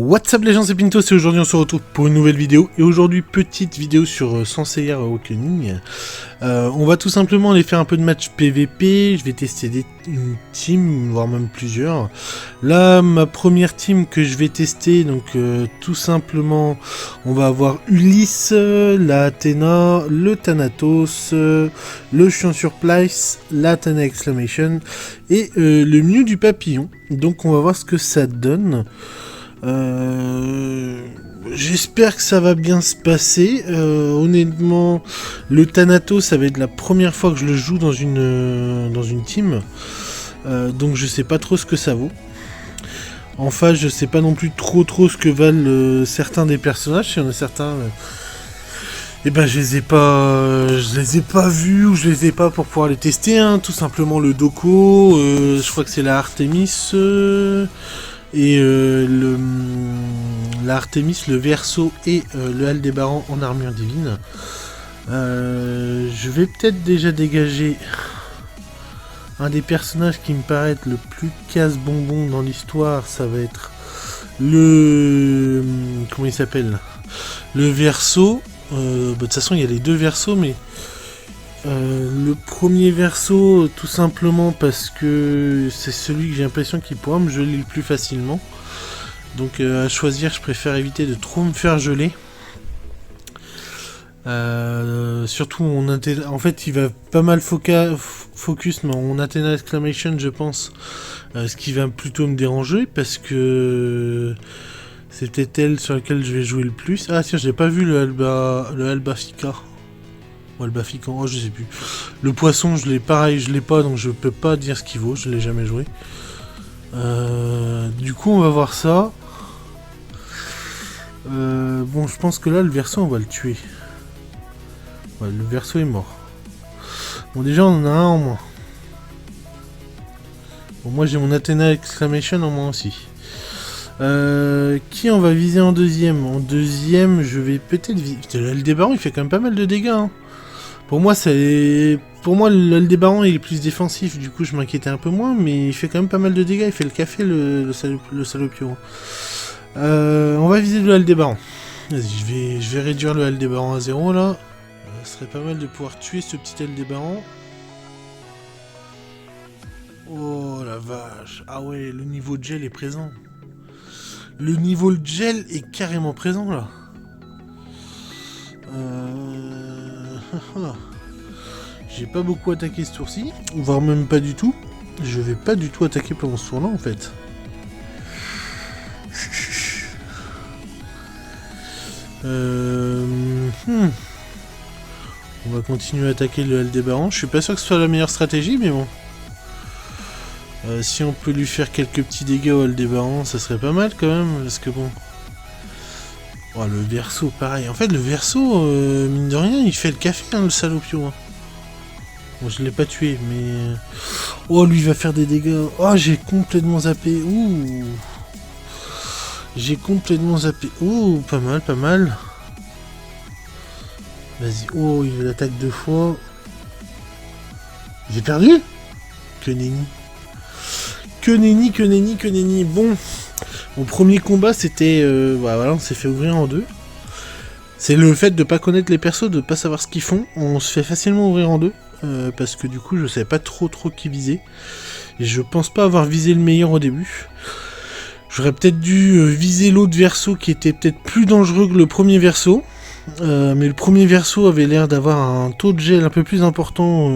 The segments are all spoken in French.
What's up les gens, c'est Pintos et aujourd'hui on se retrouve pour une nouvelle vidéo. Et aujourd'hui petite vidéo sur Sanseiya Awakening. On va tout simplement aller faire un peu de match PVP. Je vais tester une team, voire même plusieurs. Là ma première team que je vais tester, donc tout simplement on va avoir Ulysse, la Athéna, le Thanatos, le Chien sur Place, la Athena Exclamation et le Mew du Papillon. Donc on va voir ce que ça donne. J'espère que ça va bien se passer. Honnêtement, le Thanatos, ça va être la première fois que je le joue dans une team. Donc je sais pas trop ce que ça vaut. En face, je sais pas non plus trop ce que valent certains des personnages. Il y en a certains... Et ben je les ai pas vus ou je les ai pas pour pouvoir les tester. Hein. Tout simplement le Doko, je crois que c'est la Artemis... Et l'Artemis, le Verseau et le Aldébaran en armure divine. Je vais peut-être déjà dégager un des personnages qui me paraît être le plus casse-bonbon dans l'histoire. Ça va être le... Comment il s'appelle ? Le Verseau. De toute façon, il y a les deux Verseaux, mais... le premier Verseau, tout simplement parce que c'est celui que j'ai l'impression qu'il pourra me geler le plus facilement. Donc à choisir, je préfère éviter de trop me faire geler. Surtout en fait il va pas mal focus mon Athena Exclamation, je pense. Ce qui va plutôt me déranger parce que c'est peut-être elle sur laquelle je vais jouer le plus. Ah tiens, je n'ai pas vu le Albafica. Ou Albafican, oh je sais plus. Le poisson, je l'ai pas, donc je peux pas dire ce qu'il vaut, je l'ai jamais joué. Du coup, on va voir ça. Bon, je pense que là, le Verseau, on va le tuer. Ouais, le Verseau est mort. Bon, déjà, on en a un en moins. Bon, moi, j'ai mon Athena Exclamation en moins aussi. Qui on va viser en deuxième ? En deuxième, je vais peut-être viser... Putain, l'Aldébaran, il fait quand même pas mal de dégâts, hein. Pour moi, l'Aldébaran il est plus défensif, du coup je m'inquiétais un peu moins, mais il fait quand même pas mal de dégâts, il fait le café le salopio. On va viser le Aldébaran. Vas-y, je vais réduire le Aldébaran à 0 là. Ce serait pas mal de pouvoir tuer ce petit Aldébaran. Oh la vache. Ah ouais, le niveau de gel est présent. Le niveau de gel est carrément présent là. J'ai pas beaucoup attaqué ce tour-ci, voire même pas du tout. Je vais pas du tout attaquer pendant ce tour-là en fait. On va continuer à attaquer le Aldébaran. Je suis pas sûr que ce soit la meilleure stratégie, mais bon. Si on peut lui faire quelques petits dégâts au Aldébaran, ça serait pas mal quand même, parce que bon... Oh, le Verseau, pareil. En fait, le Verseau, mine de rien, il fait le café, hein, le salopio. Hein. Bon, je l'ai pas tué, mais... Oh, lui, il va faire des dégâts. Oh, j'ai complètement zappé. Ouh. J'ai complètement zappé. Ouh, pas mal, pas mal. Vas-y. Oh, il attaque 2 fois. J'ai perdu ? Que nenni. Que nenni. Bon... Mon premier combat, c'était... voilà, on s'est fait ouvrir en deux. C'est le fait de pas connaître les persos, de pas savoir ce qu'ils font. On se fait facilement ouvrir en deux. Parce que du coup, je savais pas trop qui viser. Et je pense pas avoir visé le meilleur au début. J'aurais peut-être dû viser l'autre Verseau qui était peut-être plus dangereux que le premier Verseau. Mais le premier Verseau avait l'air d'avoir un taux de gel un peu plus important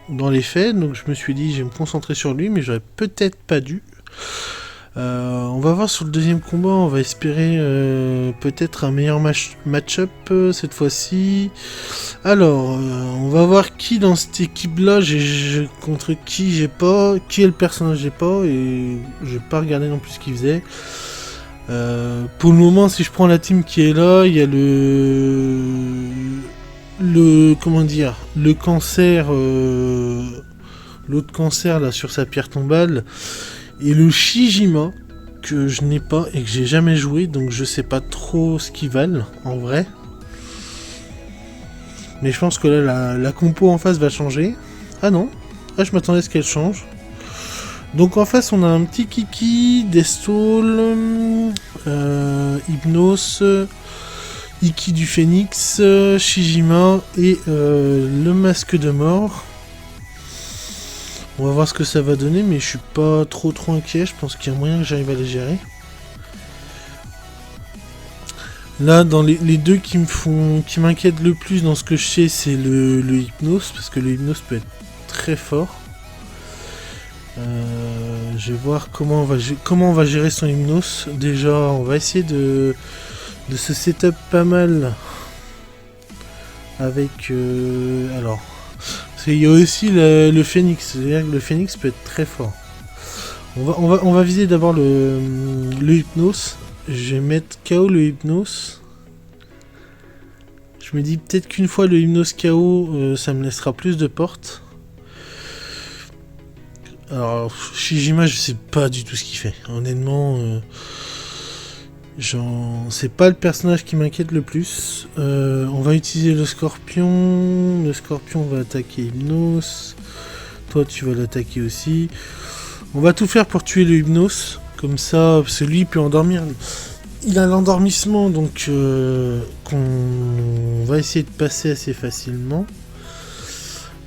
dans les faits. Donc je me suis dit, je vais me concentrer sur lui, mais j'aurais peut-être pas dû. On va voir sur le deuxième combat, on va espérer peut-être un meilleur match-up cette fois-ci. Alors, on va voir qui dans cette équipe-là, contre qui j'ai pas, qui est le personnage j'ai pas, et je vais pas regarder non plus ce qu'il faisait. Pour le moment, si je prends la team qui est là, il y a comment dire, le cancer, l'autre cancer là sur sa pierre tombale. Et le Shijima, que je n'ai pas et que j'ai jamais joué, donc je sais pas trop ce qu'ils valent, en vrai. Mais je pense que là, la compo en face va changer. Ah non, je m'attendais à ce qu'elle change. Donc en face, on a un petit Kiki, Deathstall, Hypnos, Iki du Phénix, Shijima et le masque de mort. On va voir ce que ça va donner, mais je suis pas trop inquiet. Je pense qu'il y a moyen que j'arrive à les gérer. Là, dans les deux qui m'inquiètent le plus dans ce que je sais, c'est le Hypnos, parce que le Hypnos peut être très fort. Je vais voir comment on va gérer son Hypnos. Déjà, on va essayer de se setup pas mal avec... alors, parce qu'il y a aussi le Phénix, c'est-à-dire que le Phénix peut être très fort. On va viser d'abord le Hypnos. Je vais mettre KO le Hypnos. Je me dis peut-être qu'une fois le Hypnos KO, ça me laissera plus de portes. Alors, Shijima, je sais pas du tout ce qu'il fait. Honnêtement, c'est pas le personnage qui m'inquiète le plus. On va utiliser le Scorpion. Le Scorpion va attaquer Hypnos. Toi, tu vas l'attaquer aussi. On va tout faire pour tuer le Hypnos. Comme ça, parce que lui, il peut endormir. Il a l'endormissement, donc qu'on va essayer de passer assez facilement.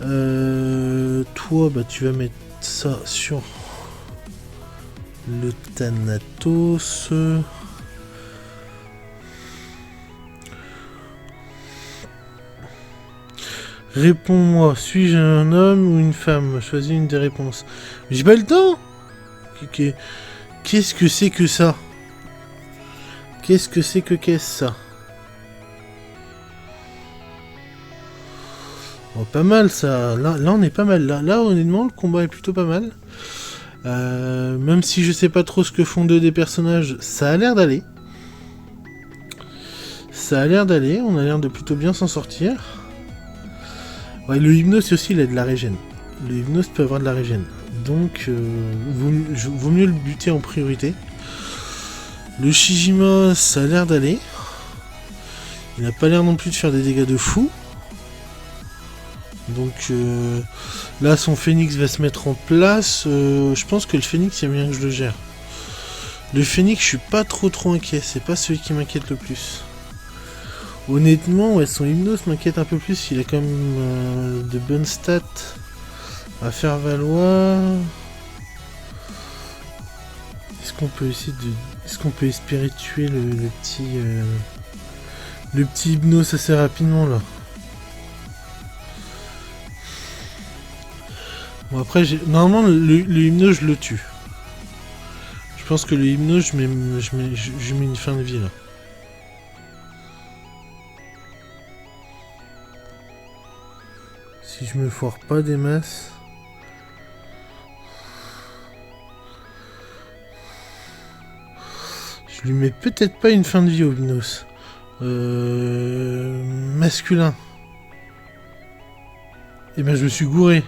Toi, bah, tu vas mettre ça sur le Thanatos. Réponds-moi, suis-je un homme ou une femme? Choisis une des réponses. J'ai pas le temps. Qu'est-ce que c'est que ça? Qu'est-ce ça? Oh, pas mal ça. Là, on est pas mal. Là, honnêtement, le combat est plutôt pas mal. Même si je sais pas trop ce que font deux des personnages, ça a l'air d'aller. Ça a l'air d'aller. On a l'air de plutôt bien s'en sortir. Ouais, le Hypnos aussi, il a de la régène. Le Hypnos peut avoir de la régène. Donc, vaut mieux le buter en priorité. Le Shijima, ça a l'air d'aller. Il n'a pas l'air non plus de faire des dégâts de fou. Donc là, son Phénix va se mettre en place. Je pense que le Phénix, il y a bien que je le gère. Le Phénix, je suis pas trop inquiet. C'est pas celui qui m'inquiète le plus. Honnêtement, ouais, son Hypnos m'inquiète un peu plus. Il a quand même de bonnes stats à faire valoir. Est-ce qu'on peut essayer de... Est-ce qu'on peut espérer tuer le petit Hypnos assez rapidement là? Bon après, normalement le Hypnos je le tue. Je pense que le Hypnos je mets une fin de vie là. Si je me foire pas des masses. Je lui mets peut-être pas une fin de vie au Hypnos. Masculin. Et ben je me suis gouré.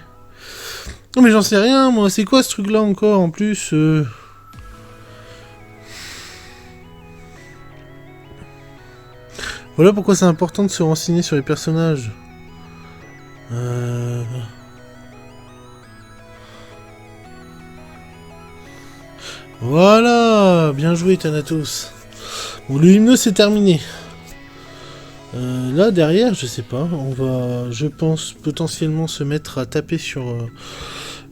Non mais j'en sais rien moi, c'est quoi ce truc là encore en plus Voilà pourquoi c'est important de se renseigner sur les personnages. Voilà, bien joué Thanatos. Bon, le Hypnos c'est terminé. Là derrière, je sais pas, on va, je pense, potentiellement se mettre à taper sur...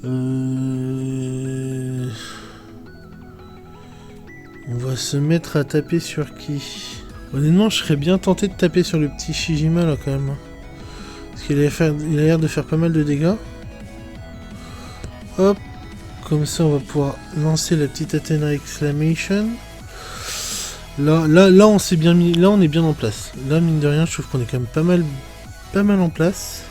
on va se mettre à taper sur qui? Honnêtement, je serais bien tenté de taper sur le petit Shijima là quand même. Parce qu'il a l'air de faire pas mal de dégâts. Hop. Comme ça, on va pouvoir lancer la petite Athena Exclamation. Là, on s'est bien mis. Là, on est bien en place. Là, mine de rien, je trouve qu'on est quand même pas mal en place.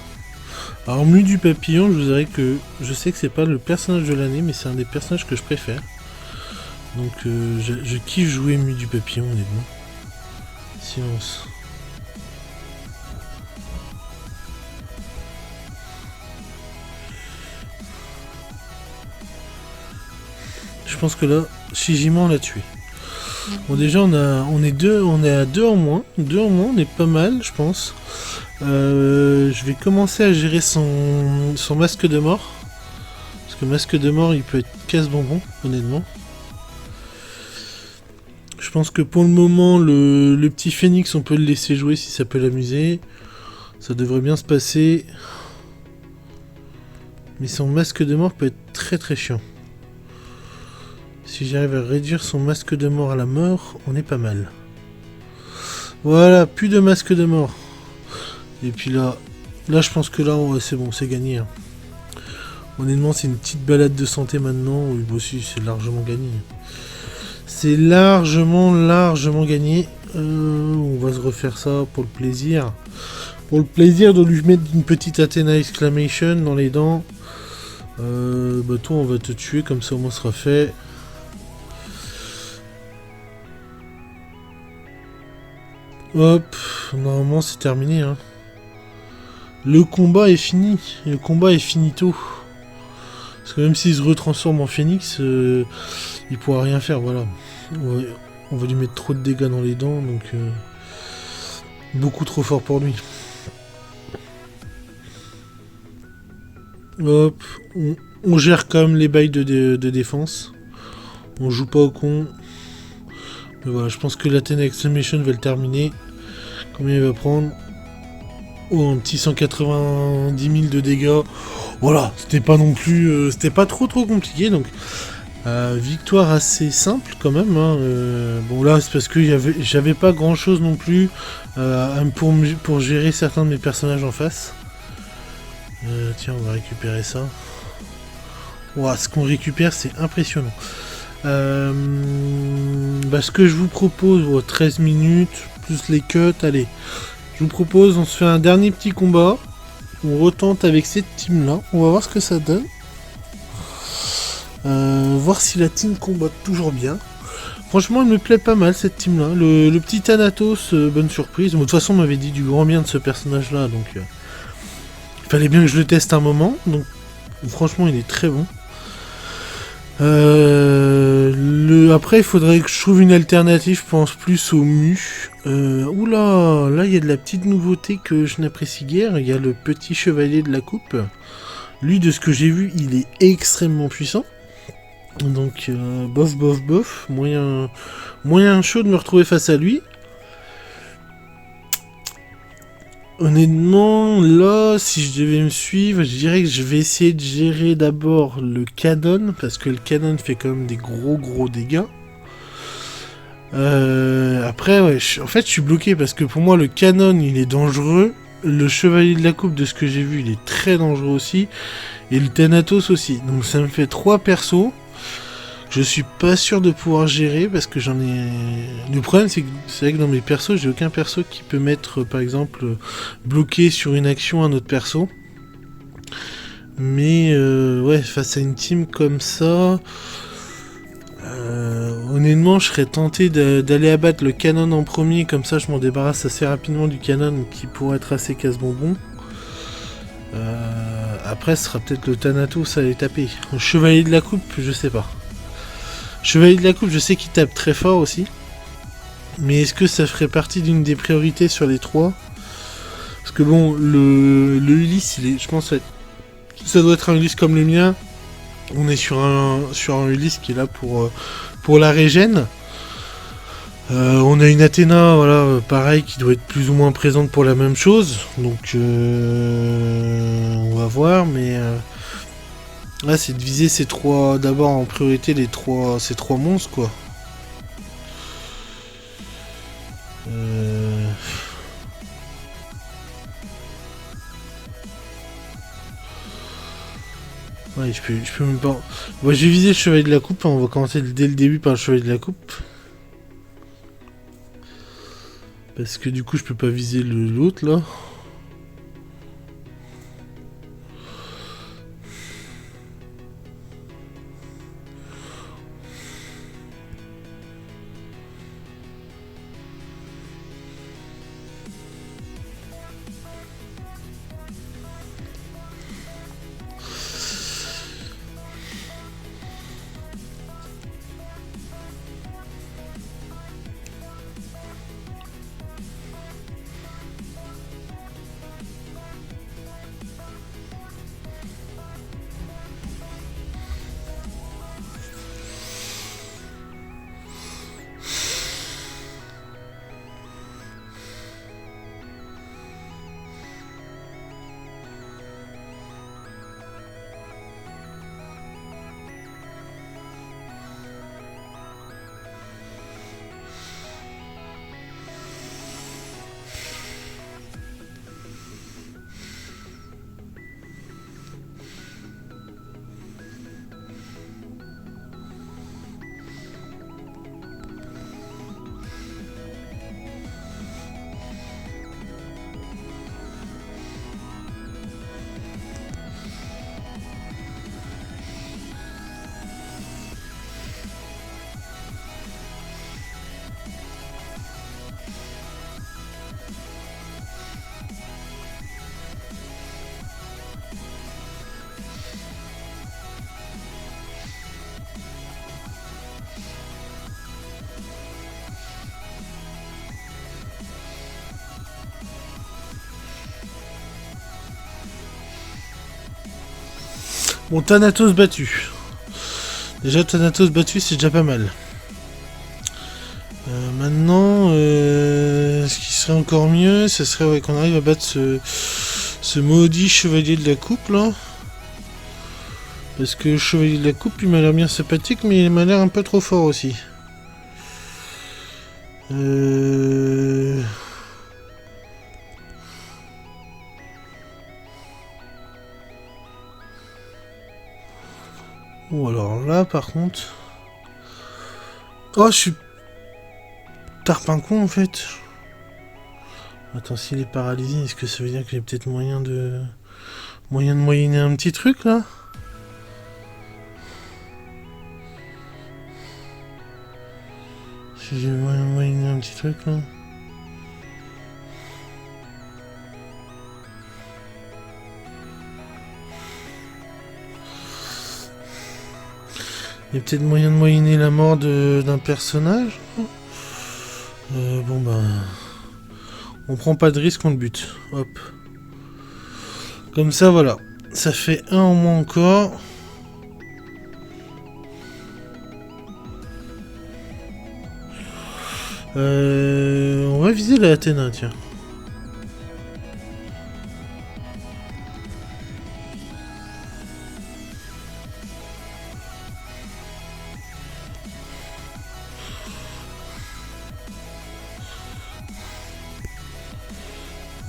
Alors, Mu du Papillon, je vous dirais que je sais que c'est pas le personnage de l'année, mais c'est un des personnages que je préfère. Donc, je kiffe jouer Mu du Papillon, honnêtement. Silence. Je pense que là, Shijima on l'a tué. Bon déjà on est à 2 en moins. 2 en moins, on est pas mal je pense. Je vais commencer à gérer son masque de mort. Parce Parce que masque de mort, il peut être casse-bonbon, honnêtement. Je pense que pour le moment, le petit phénix, on peut le laisser jouer si ça peut l'amuser. Ça devrait bien se passer. Mais son masque de mort peut être très très chiant. Si j'arrive à réduire son masque de mort à la mort, on est pas mal. Voilà, plus de masque de mort. Et puis là je pense que là, c'est bon, c'est gagné. Hein. Honnêtement, c'est une petite balade de santé maintenant. Oui, bon, si, c'est largement gagné. C'est largement gagné. On va se refaire ça pour le plaisir. Pour le plaisir de lui mettre une petite Athena Exclamation dans les dents. Bah toi, on va te tuer, comme ça au moins sera fait. Hop, normalement c'est terminé. Hein. Le combat est fini. Le combat est finito. Parce que même s'il se retransforme en phénix, il pourra rien faire, voilà. Ouais, on va lui mettre trop de dégâts dans les dents, donc... beaucoup trop fort pour lui. Hop, on gère quand même les bails de défense. On joue pas au con. Mais voilà, je pense que l'Athena Exclamation va le terminer. Combien il va prendre? Oh, un petit 190 000 de dégâts. Voilà, c'était pas non plus... c'était pas trop compliqué, donc... victoire assez simple quand même. Hein. Bon là, c'est parce que j'avais pas grand chose non plus pour gérer certains de mes personnages en face. Tiens, on va récupérer ça. Wow, ce qu'on récupère, c'est impressionnant. Bah, ce que je vous propose, 13 minutes, plus les cuts, allez. Je vous propose, on se fait un dernier petit combat. On retente avec cette team-là. On va voir ce que ça donne. Voir si la team combat toujours bien. Franchement, elle me plaît pas mal cette team-là. Le petit Thanatos, bonne surprise. De toute façon, on m'avait dit du grand bien de ce personnage-là, donc... il fallait bien que je le teste un moment, donc franchement il est très bon. Après il faudrait que je trouve une alternative, je pense plus au Mu. Oula, là il y a de la petite nouveauté que je n'apprécie guère, il y a le petit chevalier de la coupe. Lui de ce que j'ai vu il est extrêmement puissant. Donc bof, moyen chaud de me retrouver face à lui. Honnêtement, là, si je devais me suivre, je dirais que je vais essayer de gérer d'abord le canon, parce que le canon fait quand même des gros dégâts. Après, ouais, en fait, je suis bloqué, parce que pour moi, le canon, il est dangereux. Le chevalier de la coupe, de ce que j'ai vu, il est très dangereux aussi. Et le Thanatos aussi. Donc ça me fait 3 persos. Je suis pas sûr de pouvoir gérer parce que j'en ai... Le problème c'est vrai que dans mes persos, j'ai aucun perso qui peut mettre par exemple bloqué sur une action un autre perso. Mais ouais, face à une team comme ça, honnêtement je serais tenté d'aller abattre le canon en premier, comme ça je m'en débarrasse assez rapidement du canon qui pourrait être assez casse-bonbon. Après ce sera peut-être le Thanatos à aller taper. Le chevalier de la coupe, je sais pas. Chevalier de la coupe, je sais qu'il tape très fort aussi. Mais est-ce que ça ferait partie d'une des priorités sur les 3? Parce que bon, le Ulysse, je pense que ça doit être un Ulysse comme le mien. On est sur un Ulysse qui est là pour la régène. On a une Athéna, voilà, pareil, qui doit être plus ou moins présente pour la même chose. Donc, on va voir, mais... là, c'est de viser ces 3... D'abord, en priorité, ces 3 monstres, quoi. Ouais, je peux même pas... Bon, j'ai visé le chevalier de la coupe, hein. On va commencer dès le début par le chevalier de la coupe. Parce que du coup, je peux pas viser l'autre, là. Bon, Thanatos battu. Déjà, Thanatos battu, c'est déjà pas mal. Maintenant, ce qui serait encore mieux, ce serait qu'on arrive à battre ce maudit chevalier de la coupe, là. Parce que le chevalier de la coupe, il m'a l'air bien sympathique, mais il m'a l'air un peu trop fort aussi. Oh, alors là, par contre... Oh, je suis... Tarpincon, en fait. Attends, s'il est paralysé, est-ce que ça veut dire qu'il y a peut-être moyen de moyenner un petit truc, là? Si j'ai moyen de moyenner un petit truc, là... Il y a peut-être moyen de moyenner la mort d'un personnage. Bon bah... On prend pas de risque, on le bute. Hop. Comme ça, voilà. Ça fait un en moins encore. On va viser la Athéna, tiens.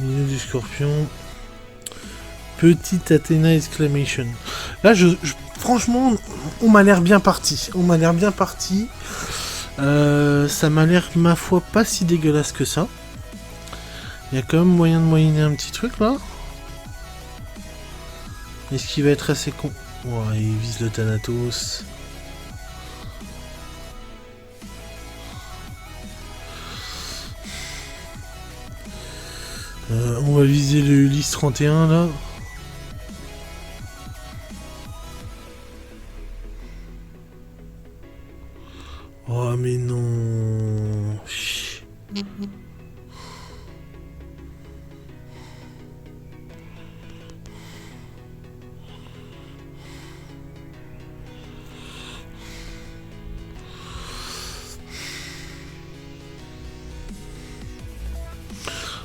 Milieu du scorpion. Petite Athéna exclamation. Là, franchement, on m'a l'air bien parti. On m'a l'air bien parti. Ça m'a l'air, ma foi, pas si dégueulasse que ça. Il y a quand même moyen de moyenner un petit truc, là. Est-ce qu'il va être assez con? Ouais, il vise le Thanatos. On va viser le Ulysse 31 là. Oh mais non.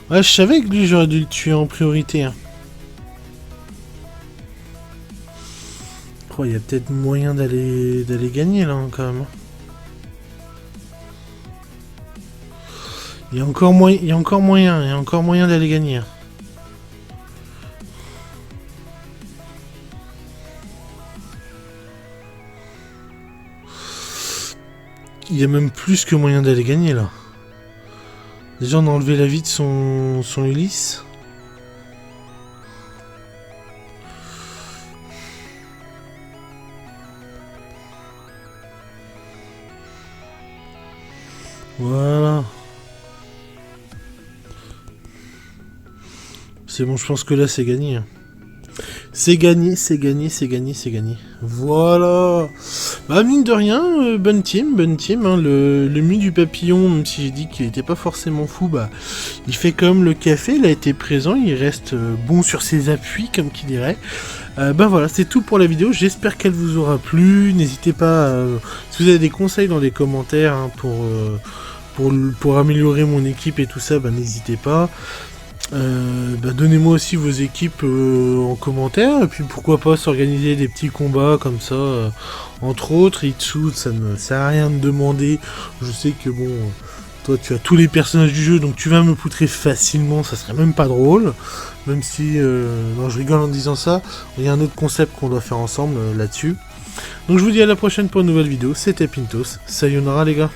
Ouais, je savais que lui j'aurais dû le tuer en priorité. Hein. Oh, il y a peut-être moyen d'aller gagner là quand même. Il y a encore moyen d'aller gagner. Il y a même plus que moyen d'aller gagner là. Déjà on a enlevé la vie de son Ulysse. Voilà. C'est bon, je pense que là c'est gagné. C'est gagné. Voilà. Bah mine de rien, bonne team. Hein. Le mu du papillon, même si j'ai dit qu'il était pas forcément fou, bah il fait comme le café, il a été présent, il reste bon sur ses appuis, comme qui dirait. Bah voilà, c'est tout pour la vidéo, j'espère qu'elle vous aura plu. N'hésitez pas, si vous avez des conseils dans les commentaires hein, pour améliorer mon équipe et tout ça, bah n'hésitez pas. Donnez-moi aussi vos équipes en commentaire et puis pourquoi pas s'organiser des petits combats comme ça entre autres. Itsu, ça ne sert à rien de demander, je sais que bon toi tu as tous les personnages du jeu donc tu vas me poutrer facilement, ça serait même pas drôle, même si non je rigole en disant ça, il y a un autre concept qu'on doit faire ensemble là-dessus. Donc je vous dis à la prochaine pour une nouvelle vidéo, c'était Pintos, sayonara les gars.